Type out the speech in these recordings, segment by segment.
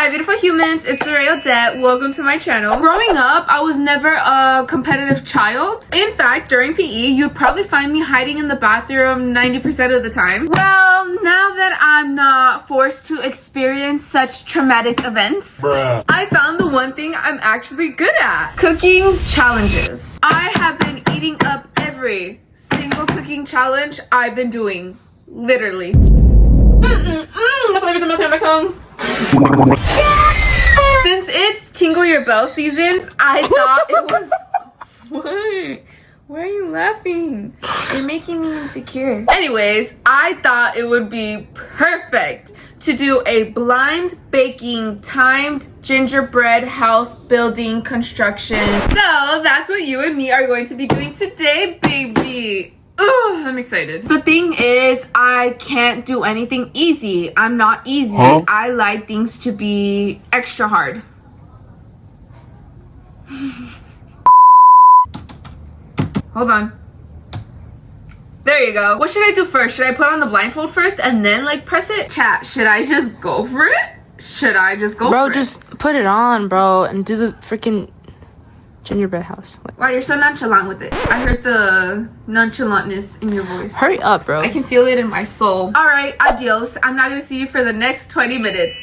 Hi beautiful humans, it's Soraya Odette. Welcome to my channel. Growing up, I was never a competitive child. In fact, during PE, you'd probably find me hiding in the bathroom 90% of the time. Well, now that I'm not forced to experience such traumatic events, I found the one thing I'm actually good at. Cooking challenges. I have been eating up every single cooking challenge I've been doing. Literally. The flavors are melting on my tongue. Since it's Tingle Your Bell seasons, I thought it was... What? Why are you laughing? You're making me insecure. Anyways, I thought it would be perfect to do a blind baking timed gingerbread house building construction. So that's what you and me are going to be doing today, baby. Oh, I'm excited. The thing is, I can't do anything easy. I'm not easy. I like things to be extra hard. Hold on. There you go. What should I do first? Should I put on the blindfold first and then like press it? Chat, should I just go for it? Should I just go for it? Bro, just put it on, bro, and do the freaking gingerbread house. Wow, you're so nonchalant with it. I heard the nonchalantness in your voice. Hurry up, bro. I can feel it in my soul. All right, adios. I'm not gonna see you for the next 20 minutes.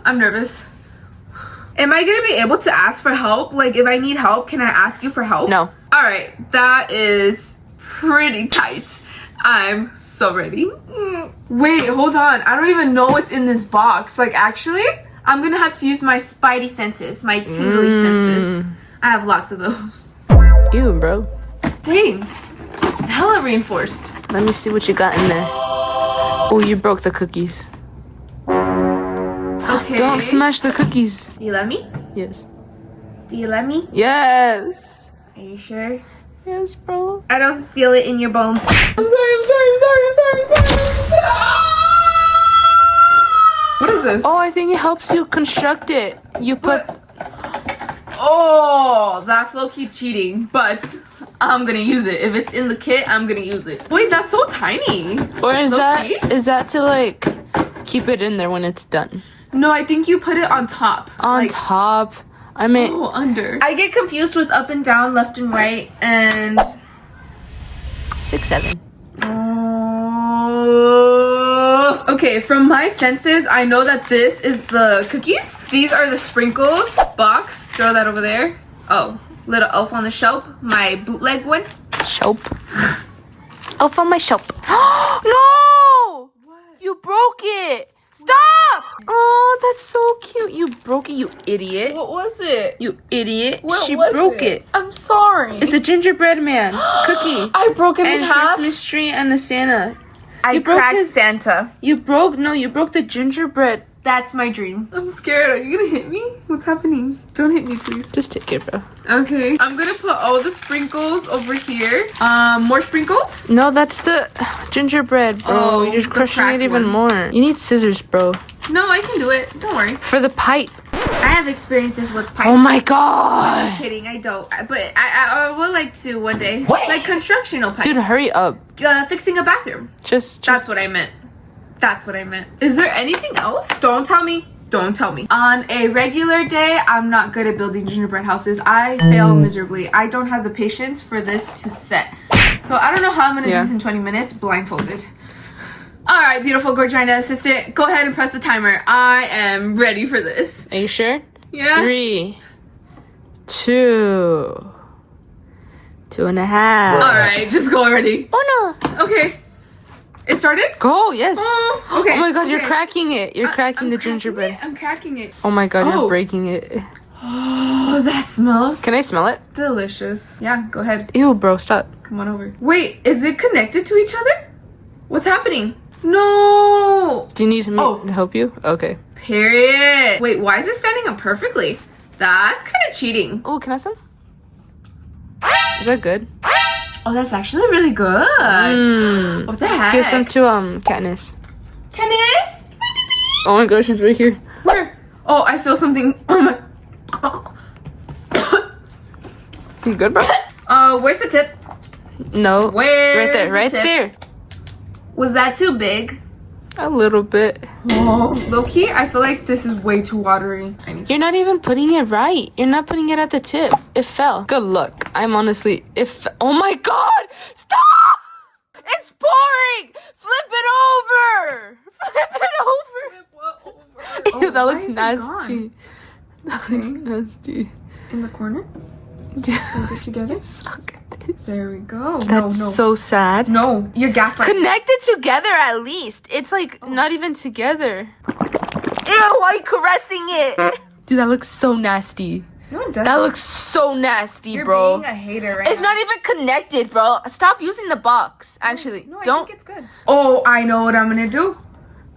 I'm nervous. Am I gonna be able to ask for help? Like, if I need help, can I ask you for help? No. All right, that is pretty tight. I'm so ready. Wait, hold on. I don't even know what's in this box. Like, actually, I'm gonna have to use my spidey senses, my tingly senses. I have lots of those. Ew, bro. Dang. Hella reinforced. Let me see what you got in there. Oh, you broke the cookies. Okay. Don't smash the cookies. Do you love me? Yes. Do you love me? Yes. Are you sure? Yes, bro. I don't feel it in your bones. I'm sorry. What is this? Oh, I think it helps you construct it. You put... Oh, that's low-key cheating, but I'm gonna use it. If it's in the kit, I'm gonna use it. Wait, that's so tiny. Or is Low-key? that to like keep it in there when it's done? No, I think you put it on top. On like, top. I mean... Oh, under. I get confused with up and down, left and right, and... 6, 7. Okay, from my senses, I know that this is the cookies. These are the sprinkles box. Throw that over there. Oh, little elf on the shelf. My bootleg one. Shelf. Elf on my shelf. No! What? You broke it. Stop! Oh, that's so cute. You broke it, you idiot. What was it? You idiot. What she was broke it. I'm sorry. It's a gingerbread man cookie. I broke it in and half. Christmas tree and the Santa. I cracked Santa. You broke the gingerbread. That's my dream. I'm scared. Are you gonna hit me? What's happening? Don't hit me, please. Just take it, bro. Okay. I'm gonna put all the sprinkles over here. More sprinkles? No, that's the gingerbread, bro. Oh, You're just the crushing it cracked even one. more. You need scissors, bro. No, I can do it. Don't worry. For the pipe. I have experiences with pipes. Oh my I'm god. just kidding. I don't. But I would like to one day. Like constructional pipes. Dude, hurry up. Fixing a bathroom. Just That's what I meant. That's what I meant. Is there anything else? Don't tell me. Don't tell me. On a regular day, I'm not good at building gingerbread houses. I fail miserably. I don't have the patience for this to set. So I don't know how I'm gonna do this in 20 minutes blindfolded. All right, beautiful Gorgina assistant, go ahead and press the timer. I am ready for this. Are you sure? Yeah. 3, 2, 2.5. All right, just go already. Oh no. Okay. It started? Go, yes. Oh, okay. Oh my god, you're okay. cracking it. You're cracking I'm the cracking gingerbread. it. I'm cracking it. Oh my god, Oh. you're breaking it. Oh, that smells Can I smell it? delicious. Yeah, go ahead. Ew, bro, stop. Come on over. Wait, is it connected to each other? What's happening? No. Do you need me to help you? Okay. Period. Wait, why is it standing up perfectly? That's kind of cheating. Oh, can I have some? Is that good? Oh, that's actually really good. What the heck? Give some to Katniss. Candice? Oh my gosh, she's right here. Where? Oh, I feel something. Oh my. You good, bro? Where's the tip? No. Where's Right there, the right tip? there. Was that too big? A little bit. Oh, low-key, I feel like this is way too watery. You're not even putting it right. You're not putting it at the tip. It fell. Good luck. I'm honestly... Oh my god! Stop! It's pouring! Flip it over! Flip it over! Flip what over? Ew, that why looks is it nasty. gone? That looks nasty. In the corner? Hold it together. You suck at this. There we go. That's so sad. No, you're gaslighting. Connect it together at least. It's like not even together. Ew, why are you caressing it? Dude, that looks so nasty. No, it doesn't. That looks so nasty, You're bro. being a hater right It's now. not even connected, bro. Stop using the box. Actually, No, I don't. think it's good. Oh, I know what I'm gonna do.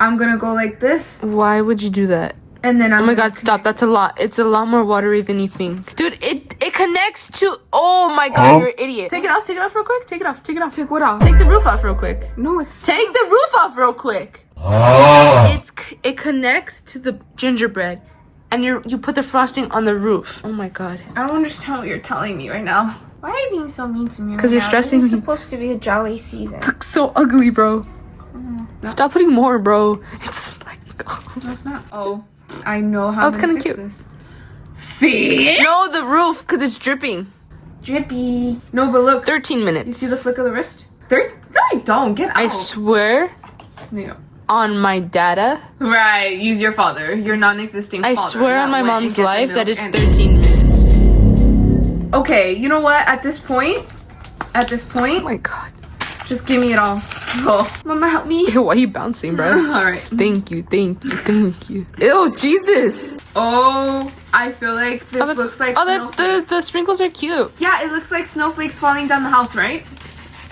I'm gonna go like this, Why would you do that? and then I'm Oh my gonna god, stop. That's a lot. It's a lot more watery than you think. Dude, it connects to... Oh my god, you're an idiot. Take it off real quick. Take it off. Take what off? Take the roof off real quick. No, it's... Take the roof off real quick. It connects to the gingerbread, and you put the frosting on the roof. Oh my god. I don't understand what you're telling me right now. Why are you being so mean to me? 'Cause you're stressing This is me. supposed to be a jolly season. Looks so ugly, bro. Stop putting more, bro. It's like... That's not. Oh, I know how. Oh, it's to kinda fix cute. This. See? No, the roof, because it's dripping. Drippy. No, but look. 13 minutes. You see the flick of the wrist? No, I don't. Get out. I swear No. on my data, Right. Use your father. Your non-existing I father. swear that on my went and mom's get the life, that milk is and- 13 minutes. Okay, you know what? At this point, Oh my god. just give me it all. Oh, Mama, help me. Ew, why are you bouncing, bro? All right. Thank you. Ew, Jesus. Oh, I feel like this Oh, looks like the sprinkles are cute. Yeah, it looks like snowflakes falling down the house, right?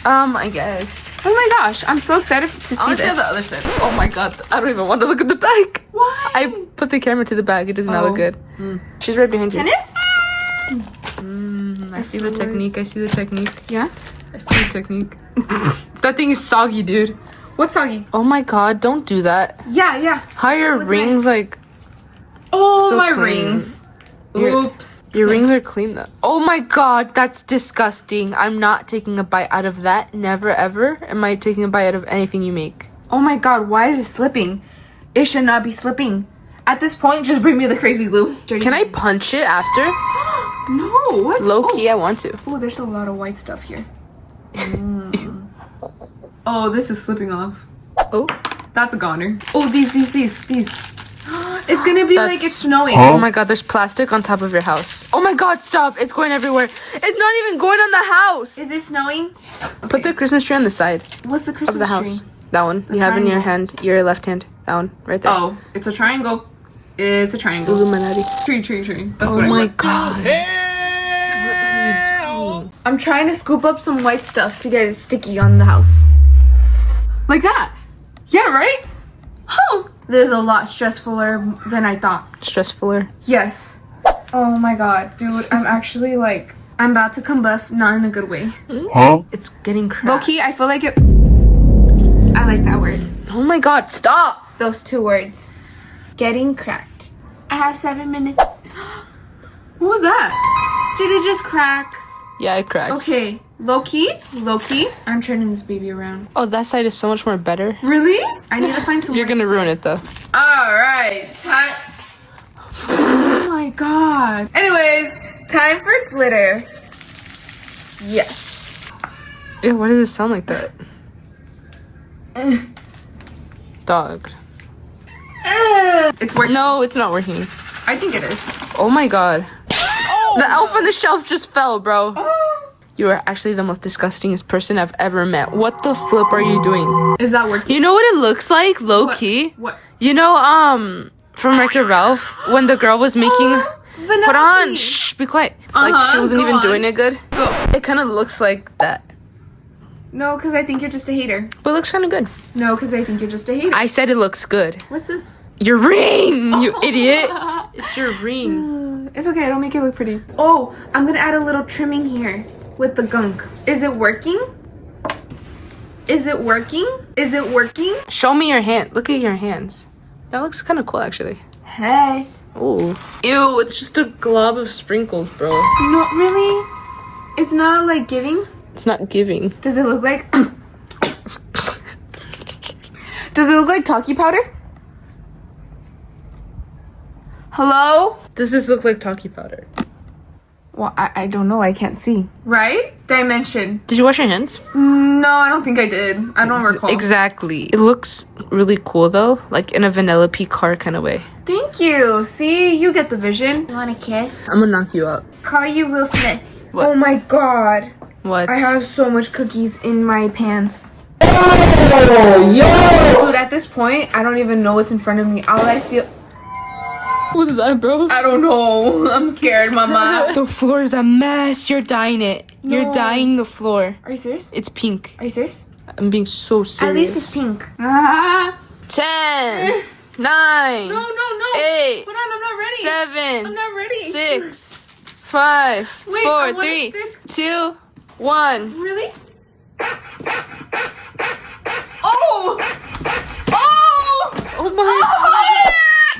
I guess. Oh my gosh, I'm so excited to see I want to see this. the other side. Oh my god, I don't even want to look at the back. Why? I put the camera to the back. It does not look good. She's right behind you. Tennis? I see the technique. Yeah. I see the technique. That thing is soggy, dude. What's soggy? Oh my god, don't do that. Yeah. How are your Look rings nice. like... Oh, So my clean. rings. Your- Oops. Your rings are clean though. Oh my god, that's disgusting. I'm not taking a bite out of that. Never ever am I taking a bite out of anything you make. Oh my god, why is it slipping? It should not be slipping. At this point, just bring me the crazy glue. Can I punch it after? No, what? Low key, I want to. Oh, there's a lot of white stuff here. Oh, this is slipping off. Oh. That's a goner. Oh, these. It's gonna be like it's snowing. Oh my god, there's plastic on top of your house. Oh my god, stop. It's going everywhere. It's not even going on the house. Is it snowing? Put the Christmas tree on the side What's the Christmas of the house. tree? That one. You have in your hand, your left hand. That one, right there. Oh, it's a triangle. It's a triangle. Illuminati. Tree. That's Oh what I my want. god. I'm trying to scoop up some white stuff to get it sticky on the house. Like that. Yeah, right? Oh, this is a lot stressfuler than I thought. Stressfuler. Yes. Oh my god, dude. I'm actually like, I'm about to combust, not in a good way. It's getting cracked. Low-key, I feel like it... I like that word. Oh my god, stop. Those two words. Getting cracked. I have 7 minutes. What was that? Did it just crack? Yeah, it cracked. Okay, low-key, I'm turning this baby around. Oh, that side is so much more better. Really? I need to find some You're white gonna stuff. ruin it though. Alright, time. Oh my god. Anyways, time for glitter. Yes. Ew, why does it sound like that? Dog. It's working. No, it's not working. I think it is. Oh my god. The elf on the shelf just fell, bro. Oh. You are actually the most disgustingest person I've ever met. What the flip are you doing? Is that working? You know what it looks like, low key? What? You know, from Wreck-It Ralph, when the girl was making... Put on, shh, be quiet. Like, she wasn't go even on. doing it good. Go. It kind of looks like that. No, because I think you're just a hater. But it looks kind of good. No, because I think you're just a hater. I said it looks good. What's this? Your ring, you idiot. It's your ring. It's okay, don't make it look pretty. Oh, I'm gonna add a little trimming here with the gunk. Is it working? Is it working? Is it working? Show me your hand. Look at your hands. That looks kind of cool, actually. Hey. Oh. Ew, it's just a glob of sprinkles, bro. No, really? It's not like giving? It's not giving. Does it look like... Does it look like talkie powder? Hello? Does this look like talkie powder? Well, I don't know. I can't see. Right? Dimension. Did you wash your hands? No, I don't think I did. I don't recall. Exactly. It looks really cool though, like in a Vanellope car kind of way. Thank you. See, you get the vision. You want a kiss? I'm gonna knock you up. Call you Will Smith. What? Oh my god. What? I have so much cookies in my pants. Oh, yo! Dude, at this point, I don't even know what's in front of me. All I feel... What's that, bro? I don't know. I'm scared, mama. The floor is a mess. You're dyeing it. No. You're dyeing the floor. Are you serious? It's pink. Are you serious? I'm being so serious. At least it's pink. Ah. 10, 9, No, no, no. 8, Hold on, I'm not ready. 7, I'm not ready. 6, 5, Wait, I 4, wanna 3, stick. 2, 1. Really? Oh! Oh! Oh my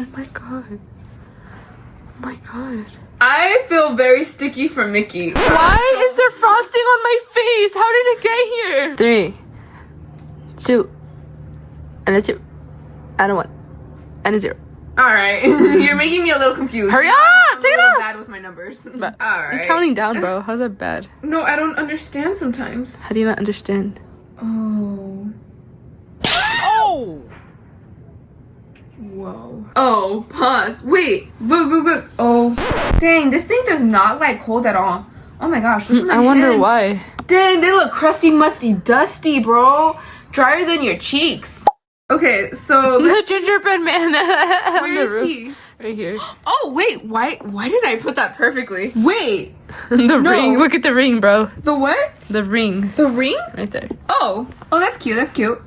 Oh my god. Oh my god. I feel very sticky for Mickey. Why is there frosting on my face? How did it get here? 3, 2, and a 2, and a 1, and a 0. Alright. You're making me a little confused. Hurry up! I'm Take a it little off! bad with my numbers. But Alright. I'm counting down, bro. How's that bad? No, I don't understand sometimes. How do you not understand? Oh. Oh! Whoa. Oh, pause. Wait. Look. Oh. Dang, this thing does not like hold at all. Oh my gosh. Look at my I wonder hands. why. Dang, they look crusty, musty, dusty, bro. Drier than your cheeks. Okay, so The gingerbread man. where is he? Right here. Oh wait, why did I put that perfectly? Wait, The No. ring. Look at the ring, bro. the what? The ring. The ring? Right there. Oh, that's cute. That's cute.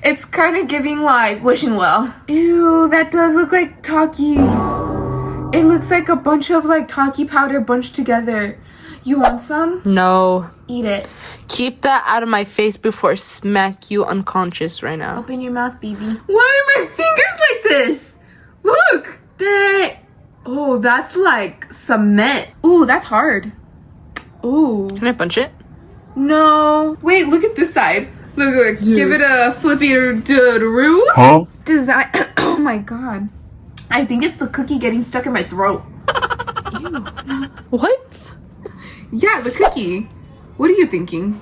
It's kind of giving like wishing well. Ew, that does look like Takis. It looks like a bunch of like Taki powder bunched together. You want some? No. Eat it. Keep that out of my face before I smack you unconscious right now. Open your mouth, baby. Why are my fingers like this? Look. Dang. Oh, that's like cement. Ooh, that's hard. Ooh. Can I punch it? No. Wait, look at this side. Look. Dude. Give it a flippy-doo. Huh? Design. Oh my god. I think it's the cookie getting stuck in my throat. What? Yeah, the cookie. What are you thinking?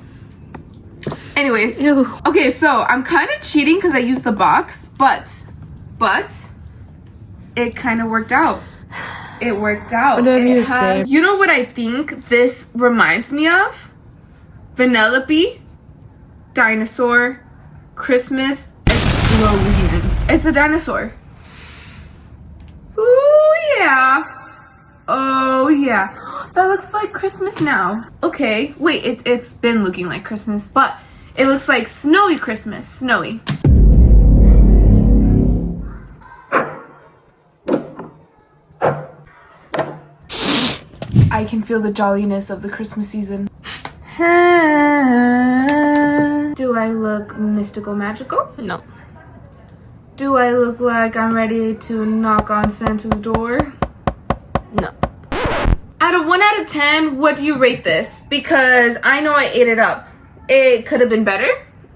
Anyways. Ew. Okay, so I'm kind of cheating because I used the box, but it kind of worked out. It worked out. What do I It need to has- say? You know what I think this reminds me of? Vanellope, dinosaur, Christmas explosion. It's a dinosaur. Ooh, yeah. Oh, yeah. That looks like Christmas now. Okay, wait, it's been looking like Christmas, but it looks like snowy Christmas. Snowy. I can feel the jolliness of the Christmas season. Do I look mystical magical? No. Do I look like I'm ready to knock on Santa's door? No. Out of 1 out of 10, what do you rate this? Because I know I ate it up. It could have been better.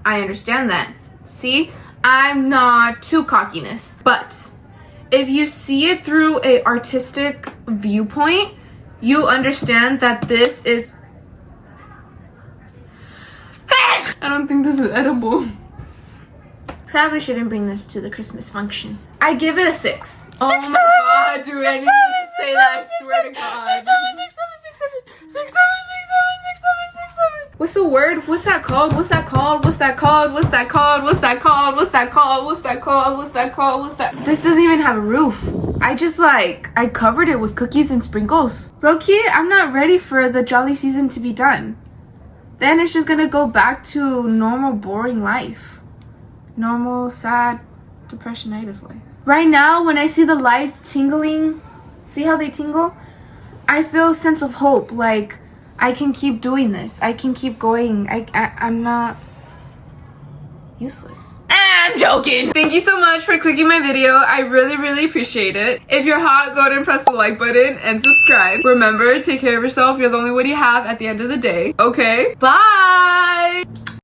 I understand that. See, I'm not too cockiness. But if you see it through a artistic viewpoint, you understand that this is... I don't think this is edible. Probably shouldn't bring this to the Christmas function. I give it a 6. Oh my god, dude, I didn't even say that. I swear to God. What's the word? What's that called? What's that called? What's that called? What's that called? What's that called? What's that called? What's that called? What's that called? What's that? This doesn't even have a roof. I just like, I covered it with cookies and sprinkles. Low-key, I'm not ready for the jolly season to be done. Then it's just gonna go back to normal, boring life. Normal, sad, depressionitis life. Right now, when I see the lights tingling, see how they tingle? I feel a sense of hope, like I can keep doing this. I can keep going. I'm not useless. I'm joking. Thank you so much for clicking my video. I really, really appreciate it. If you're hot, go ahead and press the like button and subscribe. Remember, take care of yourself. You're the only one you have at the end of the day. Okay? Bye!